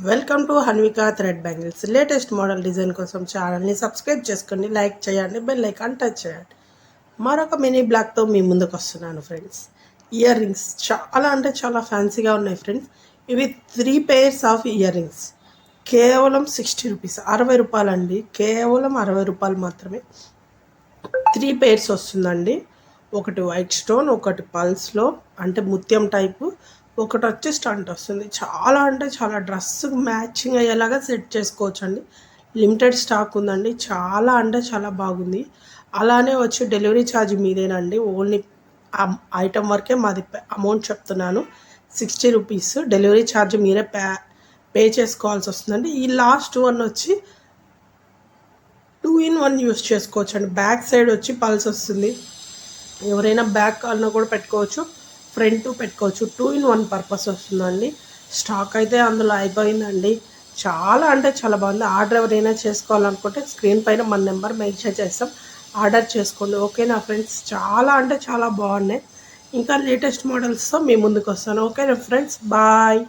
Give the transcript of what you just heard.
Welcome to Hanvika thread bangles. Latest model design కోసం ఛానల్ని subscribe చేసుకోండి, లైక్ చేయండి, బెల్ ఐకాన్ టచ్ చేయండి. మరొక మినీ బ్లాక్తో మీ ముందుకు వస్తున్నాను ఫ్రెండ్స్. ఇయర్ రింగ్స్ చాలా అంటే చాలా ఫ్యాన్సీగా ఉన్నాయి ఫ్రెండ్స్. ఇవి 3 pairs ఆఫ్ ఇయర్ రింగ్స్ కేవలం 60 రూపీస్, 60 రూపాయలు అండి. కేవలం 60 రూపాయలు మాత్రమే. 3 pairs వస్తుందండి. ఒకటి వైట్ స్టోన్, ఒకటి పల్స్లో అంటే ముత్యం టైపు, ఒకటి వచ్చి స్టంట్ వస్తుంది. చాలా అంటే చాలా డ్రెస్సుకు మ్యాచింగ్ అయ్యేలాగా సెట్ చేసుకోవచ్చు అండి. లిమిటెడ్ స్టాక్ ఉందండి. చాలా అంటే చాలా బాగుంది. అలానే వచ్చి డెలివరీ ఛార్జ్ మీదేనండి. ఓన్లీ ఐటమ్ వరకే మాది అమౌంట్ చెప్తున్నాను, 60 రూపీస్. డెలివరీ ఛార్జ్ మీరే పే చేసుకోవాల్సి వస్తుందండి. ఈ లాస్ట్ వన్ వచ్చి 2 in 1 యూస్ చేసుకోవచ్చు అండి. బ్యాక్ సైడ్ వచ్చి పల్స్ వస్తుంది. ఎవరైనా బ్యాక్ కాల్న కూడా పెట్టుకోవచ్చు, ఫ్రంట్ పెట్టుకోవచ్చు. 2 in 1 పర్పస్ వస్తుందండి. స్టాక్ అయితే అందులో అయిపోయిందండి. చాలా అంటే చాలా బాగుంది. ఆర్డర్ ఎవరైనా చేసుకోవాలనుకుంటే స్క్రీన్ పైన మన నెంబర్ మెన్షన్ చేస్తాం, ఆర్డర్ చేసుకోండి. ఓకేనా ఫ్రెండ్స్? చాలా అంటే చాలా బాగున్నాయి. ఇంకా లేటెస్ట్ మోడల్స్తో మీ ముందుకు వస్తాను. ఓకేనా ఫ్రెండ్స్? బాయ్.